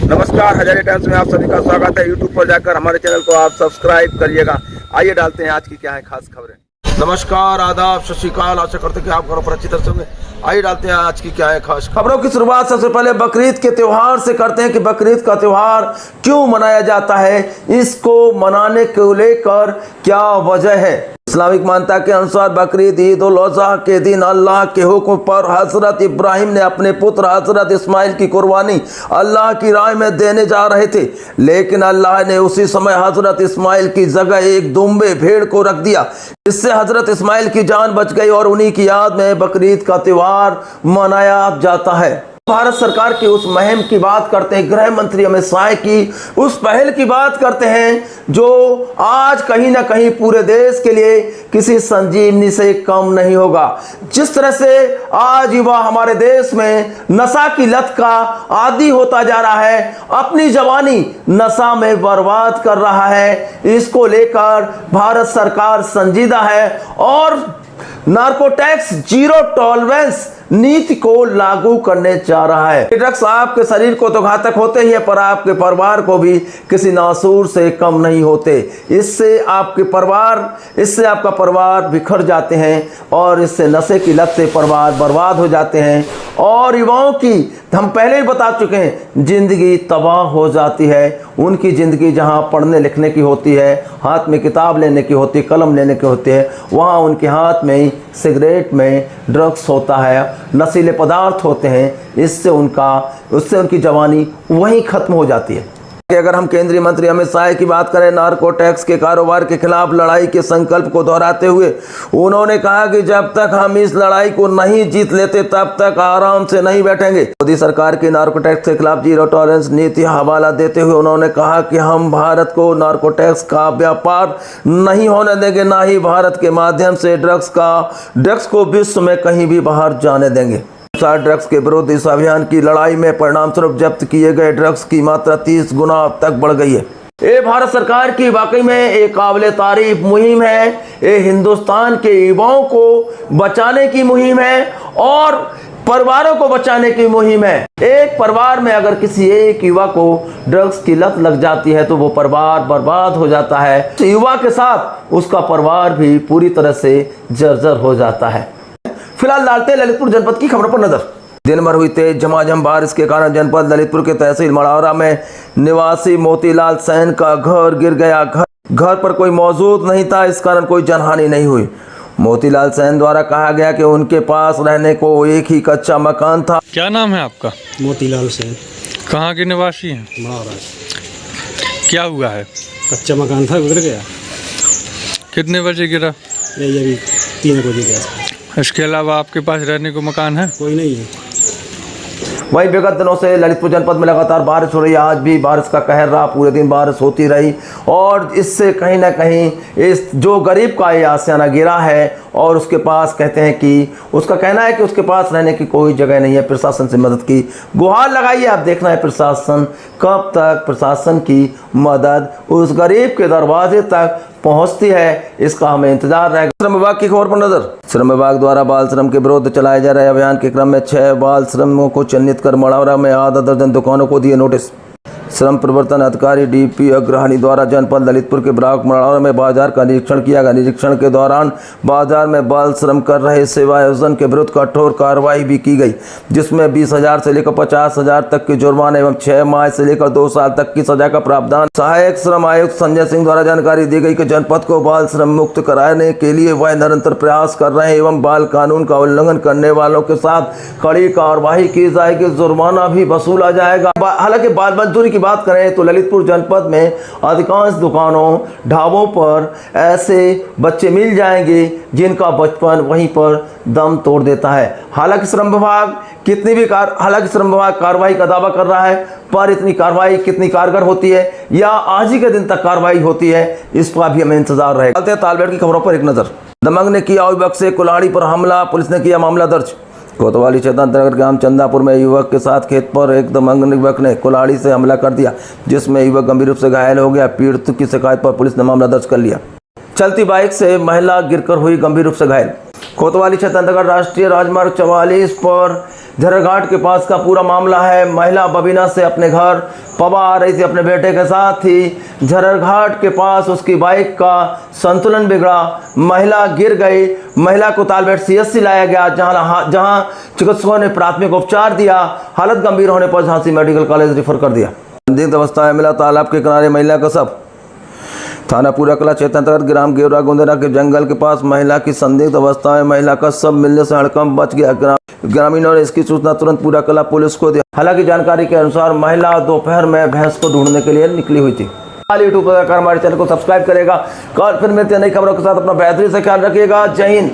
नमस्कार, हजारे टाइम्स में आप सभी का स्वागत है। यूट्यूब पर जाकर हमारे चैनल को आप सब्सक्राइब करिएगा। आइए डालते हैं आज की क्या है खास खबरें। नमस्कार, आदाब, सत श्री अकाल। आशा करते हैं कि आप घरों पर अच्छी तरह से होंगे। आइए डालते हैं आज की क्या है खास खबरों की शुरुआत सबसे पहले बकरीद के त्योहार से करते हैं कि बकरीद का त्योहार क्यों मनाया जाता है, इसको मनाने को लेकर क्या वजह है। इस्लामिक मान्यता के अनुसार बकरीद ईद उल अज़हा के दिन अल्लाह के हुक्म पर हजरत इब्राहिम ने अपने पुत्र हजरत इस्माइल की कुर्बानी अल्लाह की राह में देने जा रहे थे, लेकिन अल्लाह ने उसी समय हजरत इस्माइल की जगह एक दुम्बे भेड़ को रख दिया। इससे हजरत इस्माइल की जान बच गई और उन्हीं की याद में बकरीद का त्योहार मनाया जाता है। भारत सरकार की उस मुहिम की बात करते हैं, गृह मंत्री अमित शाह की उस पहल की बात करते हैं जो आज कहीं ना कहीं पूरे देश के लिए किसी संजीवनी से कम नहीं होगा। जिस तरह से आज युवा हमारे देश में नशा की लत का आदी होता जा रहा है, अपनी जवानी नशा में बर्बाद कर रहा है, इसको लेकर भारत सरकार संजीदा है और नार्कोटैक्स जीरो टॉलरेंस नीति को लागू करने जा रहा है। ड्रग्स आपके शरीर को तो घातक होते ही है, पर आपके परिवार को भी किसी नासूर से कम नहीं होते। इससे आपका परिवार बिखर जाते हैं और इससे नशे की लत से परिवार बर्बाद हो जाते हैं और युवाओं की, हम पहले ही बता चुके हैं, जिंदगी तबाह हो जाती है। उनकी ज़िंदगी जहां पढ़ने लिखने की होती है, हाथ में किताब लेने की होती है, कलम लेने की होती है, वहां उनके हाथ में सिगरेट में ड्रग्स होता है, नशीले पदार्थ होते हैं। उससे उनकी जवानी वहीं ख़त्म हो जाती है। अगर हम केंद्रीय मंत्री अमित शाह की बात करें, नार्कोटैक्स के कारोबार के खिलाफ लड़ाई के संकल्प को दोहराते हुए उन्होंने कहा कि जब तक हम इस लड़ाई को नहीं जीत लेते तब तक आराम से नहीं बैठेंगे। मोदी सरकार की नार्कोटैक्स के खिलाफ जीरो टॉलरेंस नीति हवाला देते हुए उन्होंने कहा कि हम भारत को नार्कोटैक्स का व्यापार नहीं होने देंगे, ना ही भारत के माध्यम से ड्रग्स को विश्व में कहीं भी बाहर जाने देंगे। ड्रग्स के विरुद्ध इस अभियान की लड़ाई में परिणाम स्वरूप जब्त किए गए ड्रग्स की मात्रा 30 गुना तक बढ़ गई है। ये भारत सरकार की वाकई में एक काबिल तारीफ मुहिम है। ये हिंदुस्तान के युवाओं को बचाने की मुहिम है और परिवारों को बचाने की मुहिम है। एक परिवार में अगर किसी एक युवा को ड्रग्स की लत लग जाती है तो वो परिवार बर्बाद हो जाता है। युवा के साथ उसका परिवार भी पूरी तरह से जर्जर हो जाता है। फिलहाल डालते हैं ललितपुर जनपद की खबरों पर नजर। दिन भर हुई तेज झमाझम बारिश के कारण जनपद ललितपुर के तहसील मढ़ौरा में निवासी मोतीलाल सैन का घर गिर गया। घर पर कोई मौजूद नहीं था, इस कारण कोई जनहानि नहीं हुई। मोतीलाल सैन द्वारा कहा गया कि उनके पास रहने को एक ही कच्चा मकान था। क्या नाम है आपका? मोतीलाल सैन। कहाँ के निवासी हैं? मढ़ौरा। क्या हुआ है? कच्चा मकान था, गिर गया। कितने बजे गिरा? यही अभी 3 बजे गया। इसके अलावा आपके पास रहने को मकान है? कोई नहीं है। वहीं विगत दिनों से ललितपुर जनपद में लगातार बारिश हो रही है। आज भी बारिश का कहर रहा, पूरे दिन बारिश होती रही और इससे कहीं ना कहीं इस जो गरीब का ये आशियाना गिरा है और उसके पास कहते हैं कि उसका कहना है कि उसके पास रहने की कोई जगह नहीं है। प्रशासन से मदद की गुहार लगाई है। अब देखना है प्रशासन कब तक प्रशासन की मदद उस गरीब के दरवाजे तक पहुंचती है, इसका हमें इंतजार रहेगा। श्रम विभाग की खबर पर नजर। श्रम विभाग द्वारा बाल श्रम के विरुद्ध चलाए जा रहे अभियान के क्रम में 6 बाल श्रमिकों को चिन्हित कर मढ़ौरा में आधा दर्जन दुकानों को दिए नोटिस। श्रम प्रवर्तन अधिकारी डीपी अग्रहानी द्वारा जनपद ललितपुर के ब्लॉक मढ़ौरा में बाजार का निरीक्षण किया गया। निरीक्षण के दौरान बाजार में बाल श्रम कर रहे सेवा आयोजन के विरुद्ध कठोर कार्रवाई भी की गई, जिसमें 20,000 से लेकर 50,000 तक के जुर्माने एवं 6 माह से लेकर 2 साल तक की सजा का प्रावधान। सहायक श्रम आयुक्त संजय सिंह द्वारा जानकारी दी गई कि जनपद को बाल श्रम मुक्त कराने के लिए वह निरंतर प्रयास कर रहे हैं एवं बाल कानून का उल्लंघन करने वालों के साथ कड़ी कार्रवाई की जाएगी, जुर्माना भी वसूला जाएगा। हालांकि बाल मजदूरी की बात करें तो ललितपुर जनपद में अधिकांश दुकानों ढाबों पर ऐसे बच्चे मिल जाएंगे जिनका बचपन वहीं पर दम तोड़ देता है। हालांकि श्रम विभाग कार्रवाई का दावा कर रहा है, पर इतनी कार्रवाई कितनी कारगर होती है या आज ही के दिन तक कार्रवाई होती है, इस पर भी हमें इंतजार रहेगा। तालबेड़ की खबरों पर एक नजर। दबंग ने किया युवक से कुल्हाड़ी पर हमला, पुलिस ने किया मामला दर्ज। कोतवाली क्षेत्र अंतर्गत ग्राम चंदापुर में युवक के साथ खेत पर एक दबंग युवक ने कुल्हाड़ी से हमला कर दिया, जिसमें युवक गंभीर रूप से घायल हो गया। पीड़ित की शिकायत पर पुलिस ने मामला दर्ज कर लिया। चलती बाइक से महिला गिरकर हुई गंभीर रूप से घायल। कोतवाली क्षेत्र अंतर्गत राष्ट्रीय राजमार्ग 44 पर झरघाट के पास का पूरा मामला है। महिला बबीना से अपने घर पवा आ रही थी अपने बेटे के साथ ही। झरघाट के पास उसकी बाइक का संतुलन बिगड़ा, महिला गिर गई। महिला को तालबेट सीएससी लाया गया, जहां चिकित्सकों ने प्राथमिक उपचार दिया। हालत गंभीर होने पर झांसी मेडिकल कॉलेज रेफर कर दिया। संदिग्ध अवस्था में मिला तालाब के किनारे महिला का शव। थाना पूरा कला क्षेत्र अंतर्गत ग्राम गेवरा गोंदेरा के जंगल के पास महिला की संदिग्ध अवस्था में महिला का शव मिलने से हड़कंप मच गया। ग्रामीणों ने इसकी सूचना तुरंत पूरा कला पुलिस को दी। हालांकि जानकारी के अनुसार महिला दोपहर में भैंस को ढूंढने के लिए निकली हुई थी। यूट्यूब पर हमारे चैनल को सब्सक्राइब करेगा। कल फिर मिलते हैं नई खबरों के साथ। अपना बेहतरीन से ख्याल रखिएगा। जय हिंद।